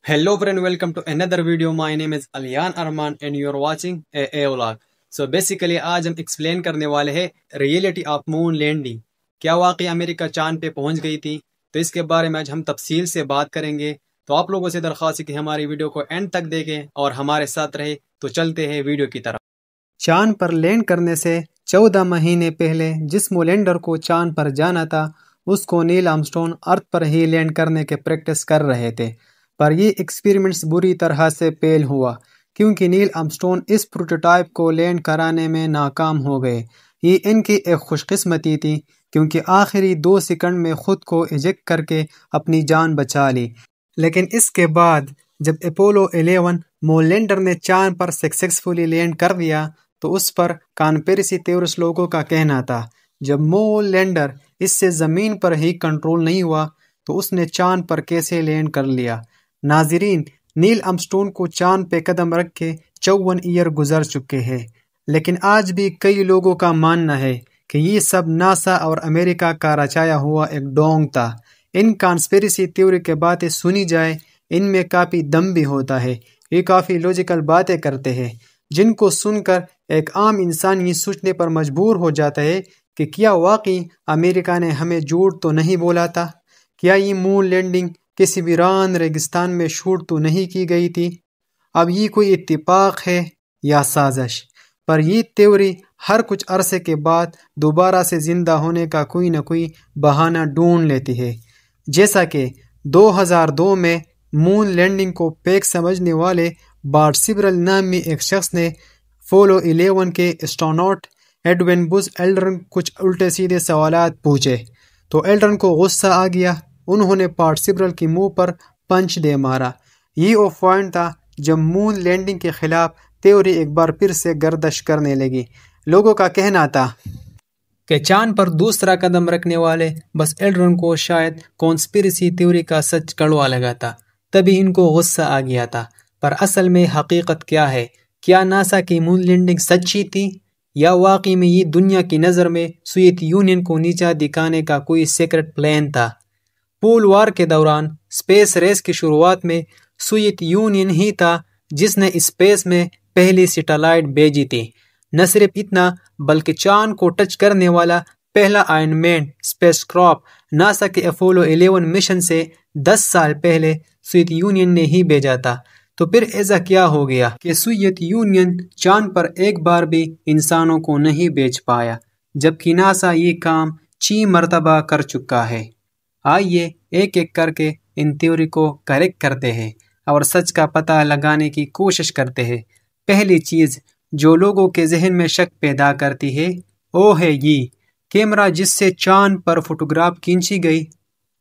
Hello friend, welcome to another video. My name is Aliyan Arman and you are watching a vlog. So basically آج ہم explain کرنے والے ہیں reality of moon landing. کیا واقعی امریکہ چاند پہ پہنچ گئی تھی؟ تو اس کے بارے میں آج ہم تفصیل سے بات کریں گے. تو آپ لوگوں سے درخواست ہے کہ ہماری ویڈیو کو اینڈ تک دیکھیں اور ہمارے ساتھ رہے. تو چلتے ہیں ویڈیو کی طرف. چاند پر لینڈ کرنے سے 14 مہینے پہلے جس مولینڈر کو چاند پر جانا تھا اس کو نیل آرمسٹرانگ ارتھ پر ہی لینڈ کرنے کے پریکٹس کر رہے تھے، پر یہ ایکسپیریمنٹس بری طرح سے فیل ہوا کیونکہ نیل آرمسٹرانگ اس پروٹوٹائپ کو لینڈ کرانے میں ناکام ہو گئے. یہ ان کی ایک خوش قسمتی تھی کیونکہ آخری 2 سیکنڈ میں خود کو ایجیکٹ کر کے اپنی جان بچا لی. لیکن اس کے بعد جب اپولو 11 مون لینڈر نے چاند پر سکسیسفلی لینڈ کر دیا تو اس پر کانسپریسی تھیورسٹ لوگوں کا کہنا تھا جب مون لینڈر اس سے زمین پر ہی کنٹرول نہیں ہوا تو اس نے چاند پر کیسے لینڈ کر لیا. ناظرین، نیل آرمسٹرانگ کو چاند پہ قدم رکھ کے 54 ایئر گزر چکے ہیں، لیکن آج بھی کئی لوگوں کا ماننا ہے کہ یہ سب ناسا اور امریکہ کا رچایا ہوا ایک ڈونگ تھا. ان کانسپریسی تھیوری کے باتیں سنی جائے ان میں کافی دم بھی ہوتا ہے. یہ کافی لوجیکل باتیں کرتے ہیں جن کو سن کر ایک عام انسان یہ سوچنے پر مجبور ہو جاتا ہے کہ کیا واقعی امریکہ نے ہمیں جھوٹ تو نہیں بولا تھا؟ کیا یہ مون لینڈنگ کسی ویران ریگستان میں شوٹ تو نہیں کی گئی تھی؟ اب یہ کوئی اتفاق ہے یا سازش؟ پر یہ تھیوری ہر کچھ عرصے کے بعد دوبارہ سے زندہ ہونے کا کوئی نہ کوئی بہانہ ڈھونڈ لیتی ہے. جیسا کہ 2002 میں مون لینڈنگ کو پیک سمجھنے والے بارٹ سبرل نامی ایک شخص نے فولو 11 کے اسٹروناٹ ایڈوین بز ایلڈرن کچھ الٹے سیدھے سوالات پوچھے تو ایلڈرن کو غصہ آ گیا. انہوں نے بارٹ سبرل کی منہ پر پنچ دے مارا. یہ وہ پوائنٹ تھا جب مون لینڈنگ کے خلاف تھیوری ایک بار پھر سے گردش کرنے لگی. لوگوں کا کہنا تھا کہ چاند پر دوسرا قدم رکھنے والے بس ایلڈرن کو شاید کانسپریسی تھیوری کا سچ کڑوا لگا تھا، تبھی ان کو غصہ آ گیا تھا. پر اصل میں حقیقت کیا ہے؟ کیا ناسا کی مون لینڈنگ سچی تھی یا واقعی میں یہ دنیا کی نظر میں سوویت یونین کو نیچا دکھانے کا کوئی سیکرٹ پلان تھا؟ پول وار کے دوران اسپیس ریس کی شروعات میں سوویت یونین ہی تھا جس نے اسپیس میں پہلی سیٹلائٹ بھیجی تھی. نہ صرف اتنا بلکہ چاند کو ٹچ کرنے والا پہلا آئرن مین اسپیس کرافٹ ناسا کے اپولو 11 مشن سے 10 سال پہلے سوویت یونین نے ہی بھیجا تھا. تو پھر ایسا کیا ہو گیا کہ سوویت یونین چاند پر ایک بار بھی انسانوں کو نہیں بھیج پایا جبکہ ناسا یہ کام 6 مرتبہ کر چکا ہے؟ آئیے ایک ایک کر کے ان تھیوری کو کریکٹ کرتے ہیں اور سچ کا پتہ لگانے کی کوشش کرتے ہیں. پہلی چیز جو لوگوں کے ذہن میں شک پیدا کرتی ہے وہ ہے یہ کیمرہ جس سے چاند پر فوٹوگراف کھینچی گئی.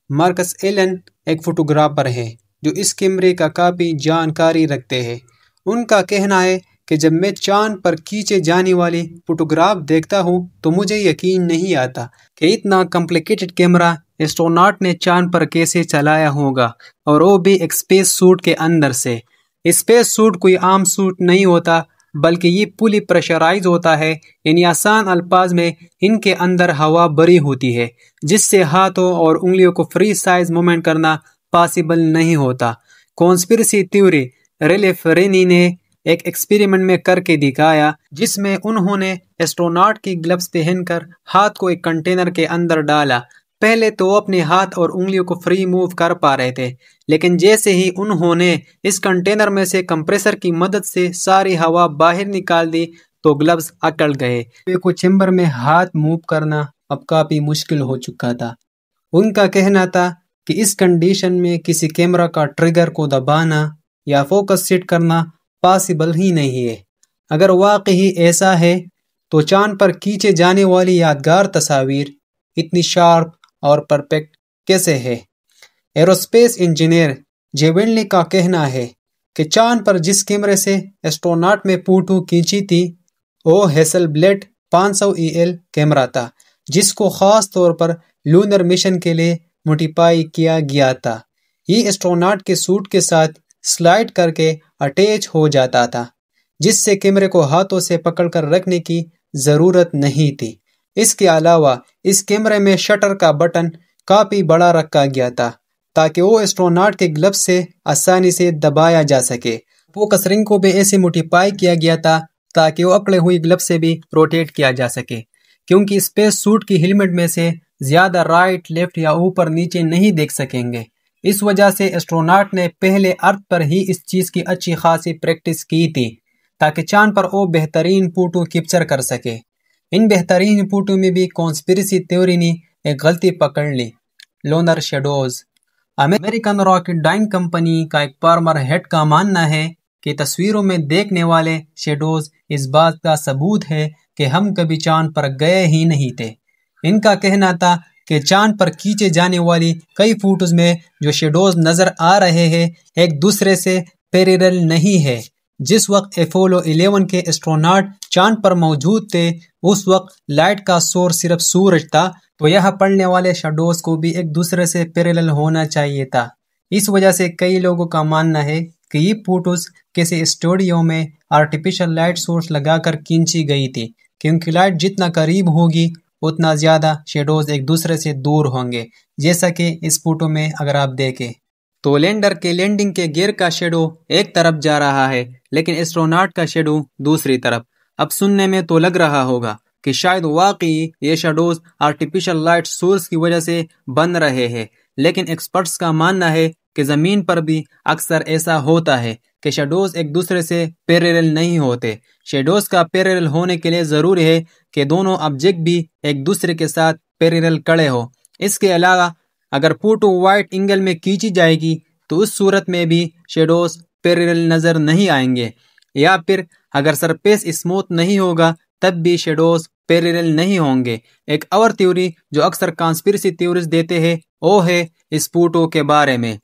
مارکس ایلن ایک فوٹوگرافر ہے جو اس کیمرے کا کافی جانکاری رکھتے ہیں. ان کا کہنا ہے کہ جب میں چاند پر کھینچے جانے والی فوٹوگراف دیکھتا ہوں تو مجھے یقین نہیں آتا کہ اتنا کمپلیکیٹڈ کیمرہ ایسٹروناٹ نے چاند پر کیسے چلایا ہوگا، اور وہ بھی ایک اسپیس سوٹ کے اندر سے. اسپیس سوٹ کوئی عام سوٹ نہیں ہوتا بلکہ یہ پولی پریشرائز ہوتا ہے، یعنی آسان الفاظ میں ان کے اندر ہوا بھری ہوتی ہے جس سے ہاتھوں اور انگلیوں کو فری سائز موومنٹ کرنا پاسبل نہیں ہوتا. کانسپریسی تھیوری ریلیف رینی نے ایک ایکسپیریمنٹ میں کر کے دکھایا جس میں انہوں نے ایسٹروناٹ کی گلوز پہن کر ہاتھ کو ایک کنٹینر کے اندر ڈالا. پہلے تو وہ اپنے ہاتھ اور انگلیوں کو فری موو کر پا رہے تھے، لیکن جیسے ہی انہوں نے اس کنٹینر میں سے کمپریسر کی مدد سے ساری ہوا باہر نکال دی تو گلوز اکڑ گئے. کو چیمبر میں ہاتھ موو کرنا اب کافی مشکل ہو چکا تھا. ان کا کہنا تھا کہ اس کنڈیشن میں کسی کیمرہ کا ٹریگر کو دبانا یا فوکس سیٹ کرنا پاسبل ہی نہیں ہے. اگر واقعی ایسا ہے تو چاند پر کھینچے جانے والی یادگار تصاویر اتنی شارپ اور پرفیکٹ کیسے ہے؟ ایروسپیس انجینئر جیونلی کا کہنا ہے کہ چاند پر جس کیمرے سے ایسٹروناٹ میں فوٹو کھینچی تھی وہ ہیسل بلیڈ 500 EL کیمرہ تھا جس کو خاص طور پر لونر مشن کے لیے موڈیفائی کیا گیا تھا. یہ ایسٹروناٹ کے سوٹ کے ساتھ سلائڈ کر کے اٹیچ ہو جاتا تھا جس سے کیمرے کو ہاتھوں سے پکڑ کر رکھنے کی ضرورت نہیں تھی. اس کے علاوہ اس کیمرے میں شٹر کا بٹن کافی بڑا رکھا گیا تھا تاکہ وہ اسٹروناٹ کے گلوز سے آسانی سے دبایا جا سکے۔ فوکس رنگ کو بھی ایسے موڈیفائی کیا گیا تھا تاکہ وہ اکڑے ہوئی گلوز سے بھی روٹیٹ کیا جا سکے، کیونکہ اسپیس سوٹ کی ہیلمٹ میں سے زیادہ رائٹ، لیفٹ یا اوپر نیچے نہیں دیکھ سکیں گے۔ اس وجہ سے اسٹروناٹ نے پہلے ارتھ پر ہی اس چیز کی اچھی خاصی پریکٹس کی تھی تاکہ چاند پر وہ بہترین فوٹو کیپچر کر سکے۔ ان بہترین فوٹو میں بھی کانسپریسی تھیوری نے ایک غلطی پکڑ لی، لونر شیڈوز۔ امریکن راکٹ ڈائن کمپنی کا ایک فارمر ہیڈ کا ماننا ہے کہ تصویروں میں دیکھنے والے شیڈوز اس بات کا ثبوت ہے کہ ہم کبھی چاند پر گئے ہی نہیں تھے۔ ان کا کہنا تھا کہ چاند پر کھینچے جانے والی کئی فوٹوز میں جو شیڈوز نظر آ رہے ہیں ایک دوسرے سے پیریرل نہیں ہے۔ جس وقت اپولو 11 کے اسٹروناٹ چاند پر موجود تھے اس وقت لائٹ کا سورس صرف سورج تھا، تو یہاں پڑنے والے شیڈوز کو بھی ایک دوسرے سے پیریرل ہونا چاہیے تھا۔ اس وجہ سے کئی لوگوں کا ماننا ہے کہ یہ فوٹوز کسی اسٹوڈیو میں آرٹیفیشل لائٹ سورس لگا کر کھینچی گئی تھی، کیونکہ لائٹ جتنا قریب ہوگی اتنا زیادہ شیڈوز ایک دوسرے سے دور ہوں گے، جیسا کہ اس فوٹو میں اگر آپ دیکھیں تو لینڈر کے لینڈنگ کے گیئر کا شیڈو ایک طرف جا رہا ہے لیکن اسٹروناٹ کا شیڈو دوسری طرف۔ اب سننے میں تو لگ رہا ہوگا کہ شاید واقعی یہ شیڈوز آرٹیفیشل لائٹ سورس کی وجہ سے بن رہے ہیں، لیکن ایکسپرٹس کا ماننا ہے کہ زمین پر بھی اکثر ایسا ہوتا ہے کہ شیڈوز ایک دوسرے سے پیریرل نہیں ہوتے۔ شیڈوز کا پیریرل ہونے کے لیے ضروری ہے کہ دونوں آبجیکٹ بھی ایک دوسرے کے ساتھ پیریرل کھڑے ہو۔ اس کے علاوہ اگر فوٹو وائٹ اینگل میں کھینچی جائے گی تو اس صورت میں بھی شیڈوز پیریرل نظر نہیں آئیں گے، یا پھر اگر سرفیس اسموتھ نہیں ہوگا تب بھی شیڈوز پیریرل نہیں ہوں گے۔ ایک اور تھیوری جو اکثر کانسپریسی تھیوریز دیتے ہیں وہ ہے اس فوٹو کے بارے میں۔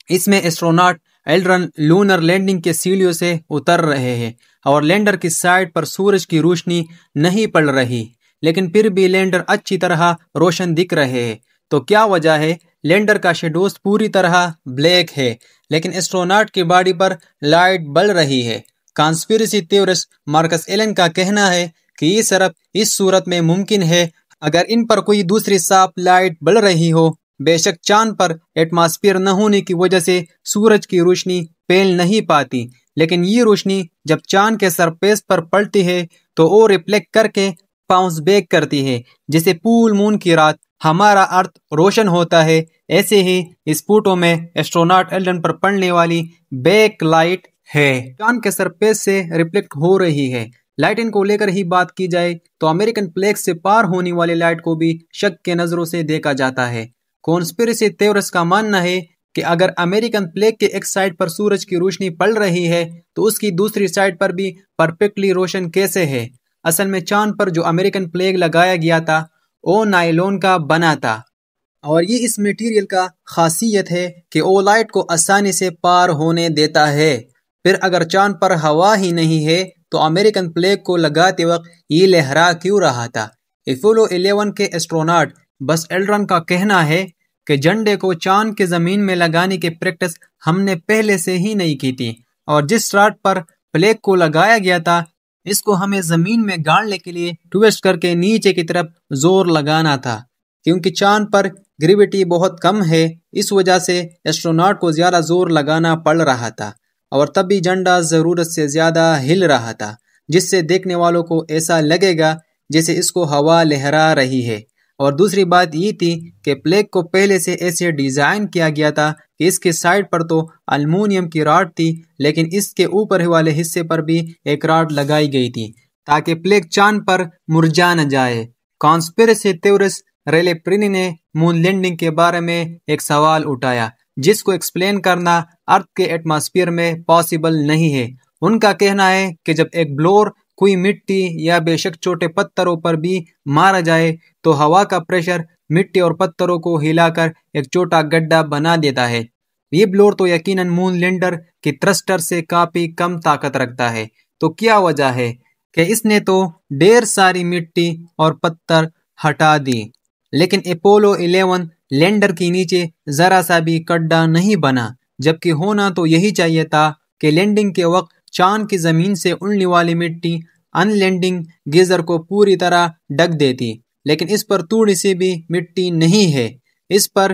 اس میں اسٹروناٹ ایلڈرن لونر لینڈنگ کے سیڑھیوں سے اتر رہے ہیں اور لینڈر کی سائڈ پر سورج کی روشنی نہیں پڑ رہی، لیکن پھر بھی لینڈر اچھی طرح روشن دکھ رہے ہیں۔ تو کیا وجہ ہے؟ لینڈر کا شیڈوز پوری طرح بلیک ہے لیکن اسٹروناٹ کی باڈی پر لائٹ بل رہی ہے۔ کانسپریسی تھیورسٹ مارکس ایلن کا کہنا ہے کہ یہ صرف اس صورت میں ممکن ہے اگر ان پر کوئی دوسری صاف لائٹ بل رہی ہو۔ بے شک چاند پر ایٹماسفیئر نہ ہونے کی وجہ سے سورج کی روشنی پھیل نہیں پاتی، لیکن یہ روشنی جب چاند کے سرفیس پر پڑتی ہے تو وہ ریفلیکٹ کر کے باؤنس بیک کرتی ہے، جیسے فول مون کی رات ہمارا ارتھ روشن ہوتا ہے۔ ایسے ہی اس فوٹو میں اسٹروناٹ ایلڈن پر پڑنے والی بیک لائٹ ہے چاند کے سرفیس سے ریفلیکٹ ہو رہی ہے۔ لائٹنگ کو لے کر ہی بات کی جائے تو امریکن فلیگ سے پار ہونے والی لائٹ کو بھی شک کے نظروں سے دیکھا جاتا ہے۔ کانسپریسی تھیورسٹ کا ماننا ہے کہ اگر امریکن فلیگ کے ایک سائڈ پر سورج کی روشنی پڑ رہی ہے تو اس کی دوسری سائڈ پر بھی پرفیکٹلی روشن کیسے ہے؟ اصل میں چاند پر جو امریکن فلیگ لگایا گیا تھا وہ نائلون کا بنا تھا، اور یہ اس میٹیریل کا خاصیت ہے کہ وہ لائٹ کو آسانی سے پار ہونے دیتا ہے۔ پھر اگر چاند پر ہوا ہی نہیں ہے تو امریکن فلیگ کو لگاتے وقت یہ لہرا کیوں رہا تھا؟ اپولو 11 کے اسٹروناٹ بس ایلڈرن کا کہنا ہے کہ جھنڈے کو چاند کے زمین میں لگانے کی پریکٹس ہم نے پہلے سے ہی نہیں کی تھی، اور جس راٹ پر فلیگ کو لگایا گیا تھا اس کو ہمیں زمین میں گاڑنے کے لیے ٹویسٹ کر کے نیچے کی طرف زور لگانا تھا، کیونکہ چاند پر گریویٹی بہت کم ہے، اس وجہ سے اسٹروناٹ کو زیادہ زور لگانا پڑ رہا تھا، اور تب بھی جھنڈا ضرورت سے زیادہ ہل رہا تھا، جس سے دیکھنے والوں کو ایسا لگے گا جیسے اس کو ہوا لہرا رہی ہے۔ اور دوسری بات یہ تھی کہ فلیگ کو پہلے سے ایسے ڈیزائن کیا گیا تھا کہ اس کے سائڈ پر تو المونیم کی راڈ تھی، لیکن اس کے اوپر والے حصے پر بھی ایک راڈ لگائی گئی تھی تاکہ فلیگ چاند پر مرجا نہ جائے۔ کانسپریسی تھیورسٹ ریلے پرینی نے مون لینڈنگ کے بارے میں ایک سوال اٹھایا جس کو ایکسپلین کرنا ارتھ کے ایٹماسفیئر میں پاسبل نہیں ہے۔ ان کا کہنا ہے کہ جب ایک بلور کوئی مٹی یا بے شک چھوٹے پتھروں پر بھی مارا جائے تو ہوا کا پریشر مٹی اور پتھروں کو ہلا کر ایک چھوٹا گڈھا بنا دیتا ہے۔ یہ بلور تو یقیناً مون لینڈر کی تھرسٹر سے کافی کم طاقت رکھتا ہے۔ تو کیا وجہ ہے کہ اس نے تو ڈھیر ساری مٹی اور پتھر ہٹا دی، لیکن اپولو 11 لینڈر کے نیچے ذرا سا بھی گڈھا نہیں بنا، جبکہ ہونا تو یہی چاہیے تھا کہ لینڈنگ کے وقت چاند کی زمین سے اڑنے والی مٹی ان لینڈنگ گیزر کو پوری طرح ڈھک دیتی، لیکن اس پر تھوڑی سی بھی مٹی نہیں ہے۔ اس پر